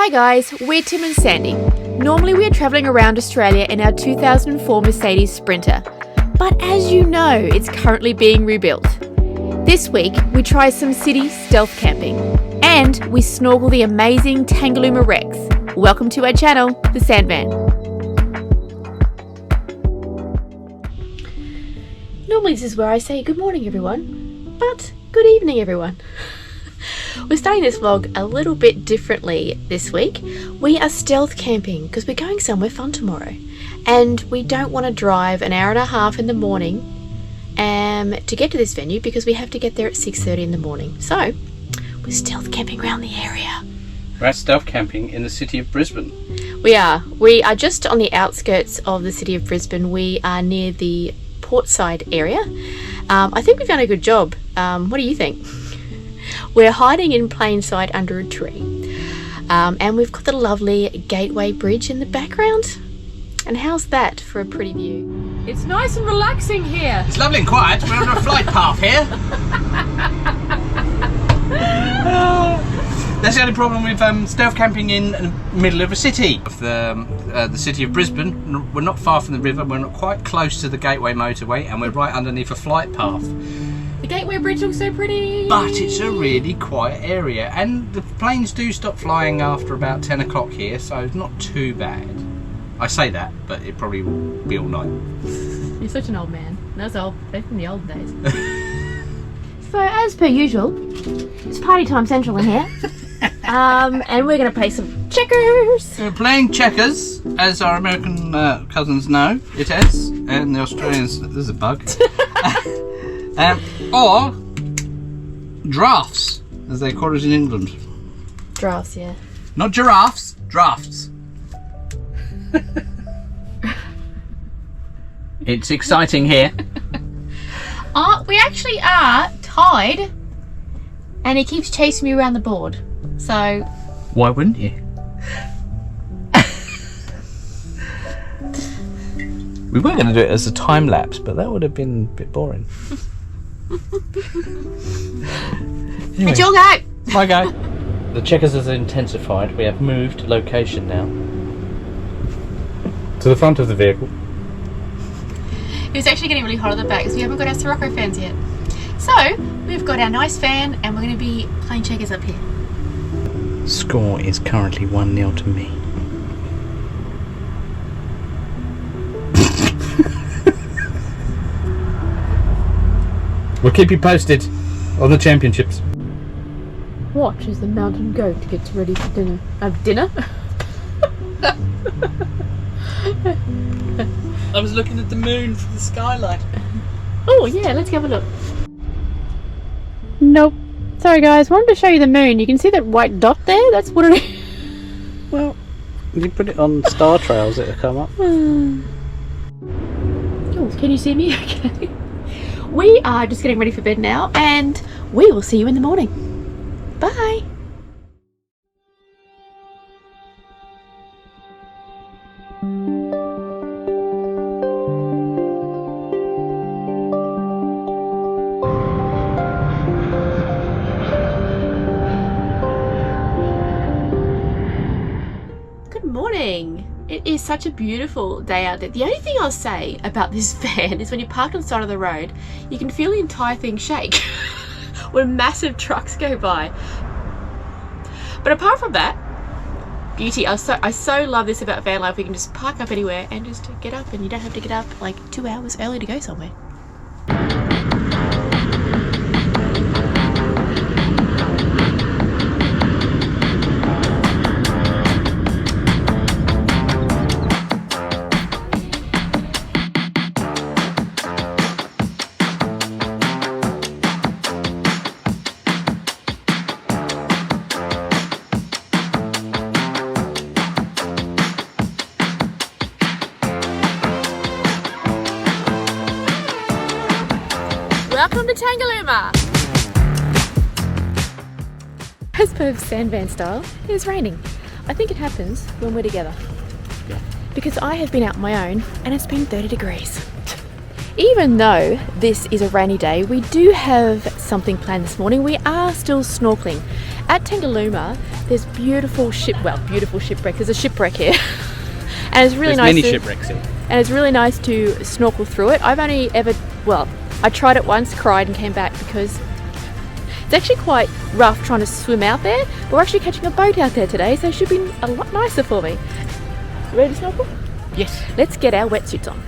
Hi guys, we're Tim and Sandy. Normally we are travelling around Australia in our 2004 Mercedes Sprinter, but as you know, it's currently being rebuilt. This week we try some city stealth camping and we snorkel the amazing Tangalooma Wrecks. Welcome to our channel, The Sandman. Normally this is where I say good morning everyone, but good evening everyone. We're starting this vlog a little bit differently this week. We are stealth camping because we're going somewhere fun tomorrow and we don't want to drive an hour and a half in the morning to get to this venue because we have to get there at 6:30 in the morning. So we're stealth camping around the area. We're stealth camping in the city of Brisbane. We are just on the outskirts of the city of Brisbane. We are near the Portside area. I think we've done a good job. What do you think? We're hiding in plain sight under a tree. And we've got the lovely Gateway Bridge in the background. And how's that for a pretty view? It's nice and relaxing here. It's lovely and quiet. We're on a flight path here. That's the only problem with stealth camping in the middle of a city. Of the city of Brisbane. We're not far from the river. We're not quite close to the Gateway motorway, and we're right underneath a flight path. The Gateway Bridge looks so pretty. But it's a really quiet area, and the planes do stop flying after about 10 o'clock here, so it's not too bad. I say that, but it probably will be all night. You're such an old man. That's old. They're from the old days. So as per usual, it's party time central in here. And we're going to play some checkers. We're playing checkers, as our American cousins know it is, and the Australians, there's a bug. Or drafts, as they call it in England. Drafts, yeah. Not giraffes, drafts. It's exciting here. We actually are tied, and he keeps chasing me around the board. So why wouldn't you? We were going to do it as a time lapse, but that would have been a bit boring. Anyway, it's your go. My go. The checkers has intensified. We have moved location now to the front of the vehicle. It was actually getting really hot at the back because we haven't got our Sirocco fans yet. So we've got our nice fan and we're going to be playing checkers up here. Score is currently 1-0 to me. We'll keep you posted on the championships. Watch as the mountain goat gets ready for dinner. Dinner? I was looking at the moon from the skylight. Oh yeah, let's have a look. Nope. Sorry guys, wanted to show you the moon. You can see that white dot there? That's what it is. Well, you put it on star trails, it'll come up. Oh, can you see me? Okay. We are just getting ready for bed now, and we will see you in the morning. Bye. Good morning. It is such a beautiful day out there. The only thing I'll say about this van is when you park on the side of the road, you can feel the entire thing shake when massive trucks go by. But apart from that, beauty. I so love this about van life. We can just park up anywhere and just get up, and you don't have to get up like 2 hours early to go somewhere. Welcome to Tangalooma! As per Sandvan style, it is raining. I think it happens when we're together. Yeah. Because I have been out on my own and it's been 30 degrees. Even though this is a rainy day, we do have something planned this morning. We are still snorkeling At Tangalooma, there's beautiful shipwrecks. There's a shipwreck here. And it's really nice. Many shipwrecks here. And it's really nice to snorkel through it. I've only ever, well, I tried it once, cried and came back because it's actually quite rough trying to swim out there. But we're actually catching a boat out there today, so it should be a lot nicer for me. Ready to snorkel? Yes. Let's get our wetsuits on.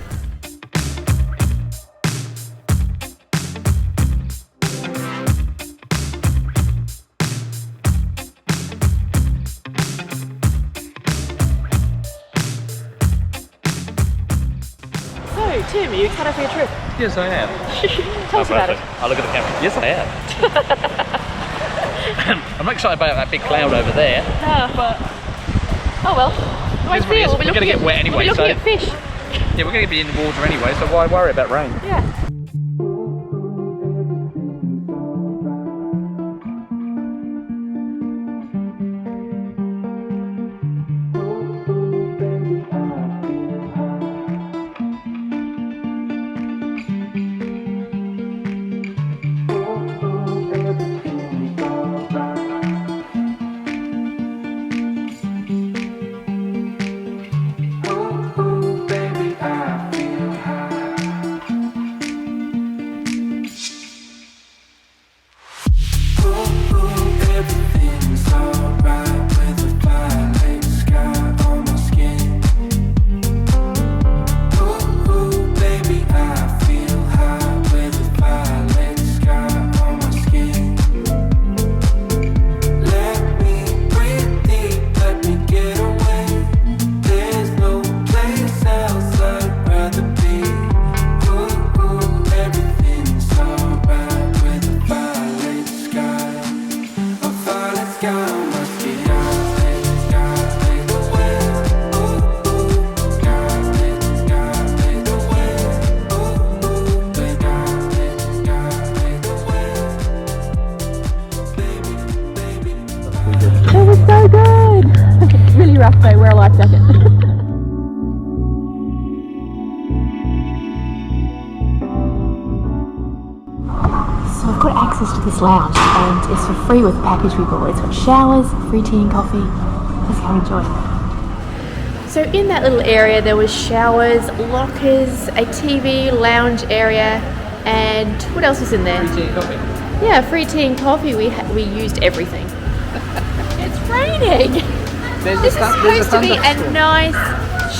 So, Tim, are you excited for your trip? Yes, I am. Tell us about it. I'll look at the camera. Yes, I am. I'm excited about that big cloud over there. But oh well. We're going to get wet anyway. We're looking at fish. Yeah, we're going to be in the water anyway, so why worry about rain? Yeah. Rough though, wear a life jacket. So I've got access to this lounge and it's for free with the package we bought. It's got showers, free tea and coffee. Let's go enjoy. So in that little area there was showers, lockers, a TV, lounge area, and what else was in there? Free tea and coffee. Yeah, free tea and coffee. We used everything. It's raining! This is supposed to be a nice,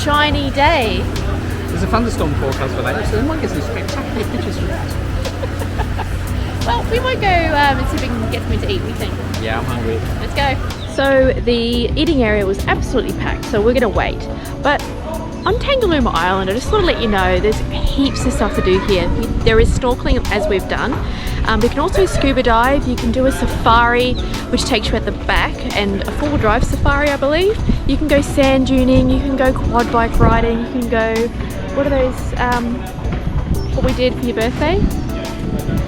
shiny day. There's a thunderstorm forecast for that, so we might get some spectacular pictures from that. Well, we might go and see if we can get something to eat, what do you think? Yeah, I'm hungry. Let's go. So the eating area was absolutely packed, so we're going to wait. But on Tangalooma Island, I just want to let you know there's heaps of stuff to do here. There is snorkeling as we've done. You can also scuba dive, you can do a safari which takes you at the back, and a four-wheel drive safari I believe. You can go sand duning, you can go quad bike riding, you can go, what are those, what we did for your birthday?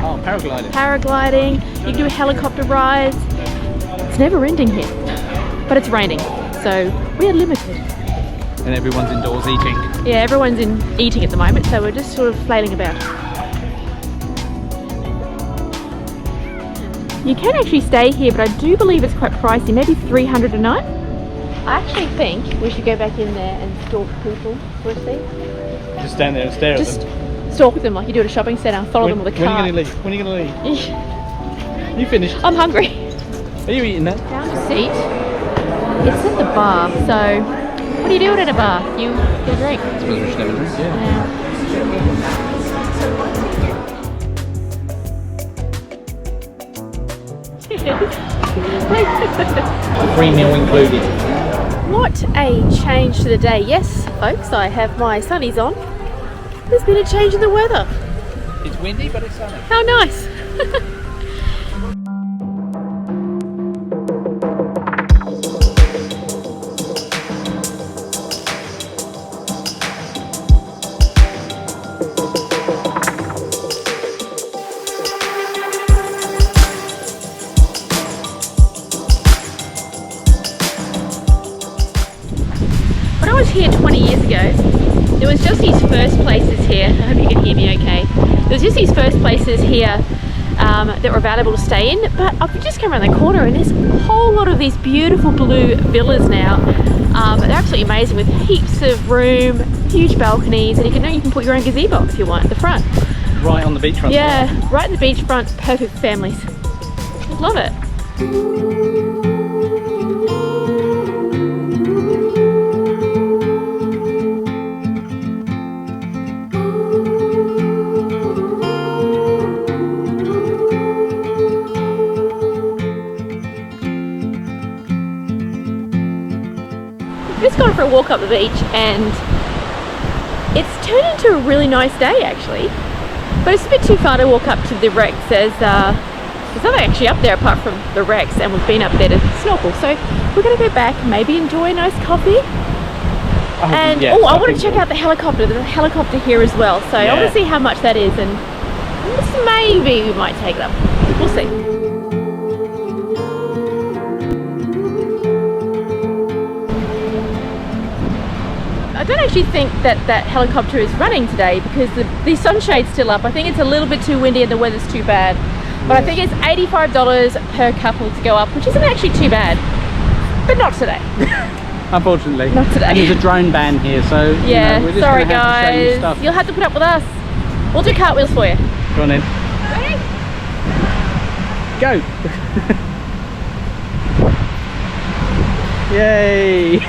Oh, paragliding. Paragliding, you can do helicopter rides. It's never ending here, but it's raining, so we are limited. And everyone's indoors eating. Yeah, everyone's eating at the moment, so we're just sort of flailing about. You can actually stay here, but I do believe it's quite pricey, maybe $300 a night. I actually think we should go back in there and stalk people. Want to see? Just stand there and stare at them. Just stalk them like you do at a shopping centre, follow them with a car. When are you going to leave? When are you going to leave? You finished? I'm hungry. Are you eating that? Found a seat. It's at the bar, so what are you doing at a bar? You get a drink? I suppose we should have a drink, yeah. Free meal included. What a change to the day. Yes, folks, I have my sunnies on. There's been a change in the weather. It's windy, but it's sunny. How nice. When I was here 20 years ago, there was just these first places here. I hope you can hear me okay. There was just these first places here that were available to stay in. But I've just come around the corner and there's a whole lot of these beautiful blue villas now. They're absolutely amazing with heaps of room, huge balconies, and you can put your own gazebo if you want at the front. Right on the beachfront. Yeah, right in the beachfront, perfect for families. Love it. Just gone for a walk up the beach and it's turned into a really nice day actually, but it's a bit too far to walk up to the wrecks. There's nothing actually up there apart from the wrecks, and we've been up there to snorkel, so we're going to go back, maybe enjoy a nice coffee. And yes, I want to check out the helicopter. There's a helicopter here as well, so I want to see how much that is, and maybe we might take it up. We'll see. I don't actually think that helicopter is running today because the sunshade's still up. I think it's a little bit too windy and the weather's too bad. But I think it's $85 per couple to go up, which isn't actually too bad. But not today. Unfortunately. Not today. And there's a drone ban here, so yeah, we're just sorry gonna have to show you stuff. guys. You'll have to put up with us. We'll do cartwheels for you. Go on in. Ready? Go! Yay!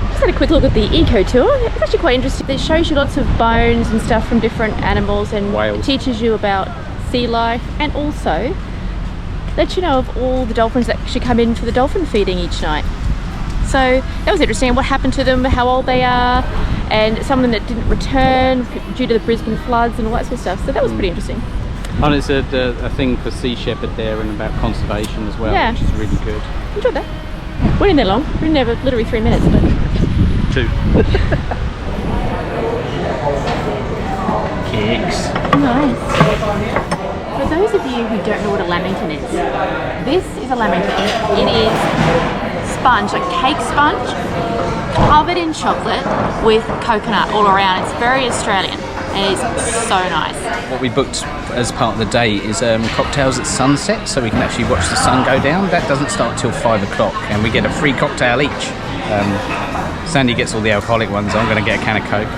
Just had a quick look at the eco tour. It's actually quite interesting. It shows you lots of bones and stuff from different animals, and it teaches you about sea life, and also lets you know of all the dolphins that actually come in for the dolphin feeding each night. So that was interesting. What happened to them, how old they are, and some of them that didn't return due to the Brisbane floods and all that sort of stuff. So that was pretty interesting. And it's a thing for sea shepherd there, and about conservation as well, which is really good. Enjoyed that. We're in there long. We're in there for literally 3 minutes. But 2. Kicks. Nice. For those of you who don't know what a lamington is, this is a lamington. It is sponge, like cake sponge, covered in chocolate with coconut all around. It's very Australian and it's so nice. What we booked as part of the day is cocktails at sunset, so we can actually watch the sun go down. That doesn't start till 5 o'clock, and we get a free cocktail each. Sandy gets all the alcoholic ones. I'm going to get a can of Coke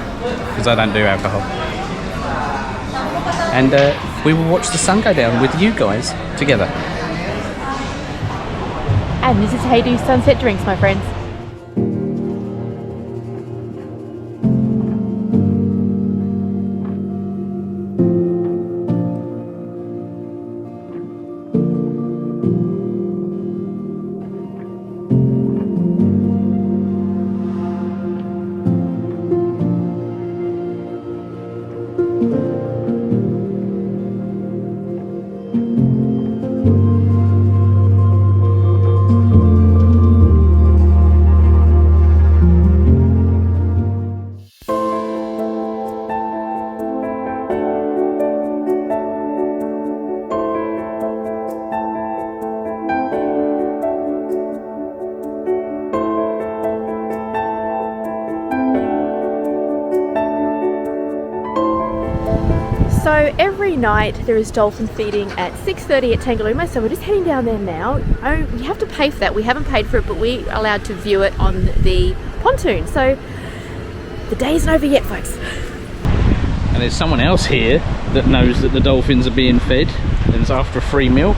because I don't do alcohol. And we will watch the sun go down with you guys together. And this is how you do sunset drinks, my friends. So every night there is dolphin feeding at 6:30 at Tangalooma, so we're just heading down there now. Oh, we have to pay for that. We haven't paid for it, but we're allowed to view it on the pontoon. So the day isn't over yet, folks. And there's someone else here that knows that the dolphins are being fed, and it's after a free meal.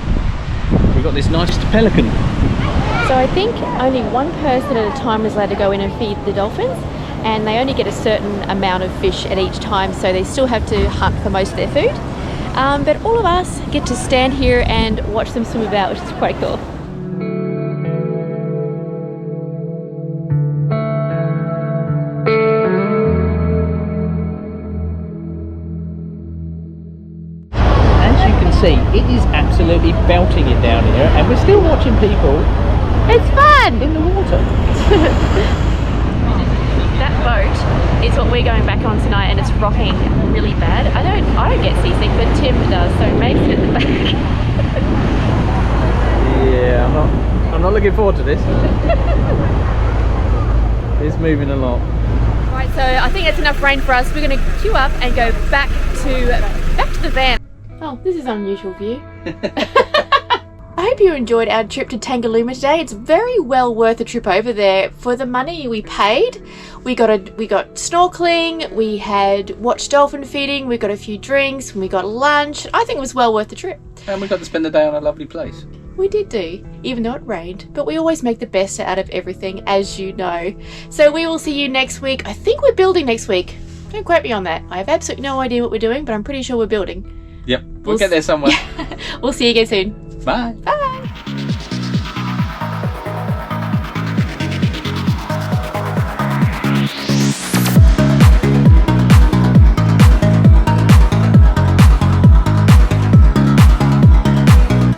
We've got this nice pelican. So I think only one person at a time is allowed to go in and feed the dolphins, and they only get a certain amount of fish at each time, so they still have to hunt for most of their food. But all of us get to stand here and watch them swim about, which is quite cool. As you can see, it is absolutely belting it down here, and we're still watching people. It's fun! In the water. That boat is what we're going back on tonight, and it's rocking really bad. I don't get seasick, but Tim does, so maybe sit at the back. Yeah, I'm not looking forward to this. It's moving a lot. Right, so I think it's enough rain for us. We're going to queue up and go back to the van. Oh, this is an unusual view. I hope you enjoyed our trip to Tangalooma today. It's very well worth a trip over there for the money we paid. We got snorkeling, we had watched dolphin feeding, we got a few drinks, and we got lunch. I think it was well worth the trip. And we got to spend the day on a lovely place. We did do, even though it rained. But we always make the best out of everything, as you know. So we will see you next week. I think we're building next week. Don't quote me on that. I have absolutely no idea what we're doing, but I'm pretty sure we're building. Yep, we'll get there somewhere. We'll see you again soon. Bye. Bye.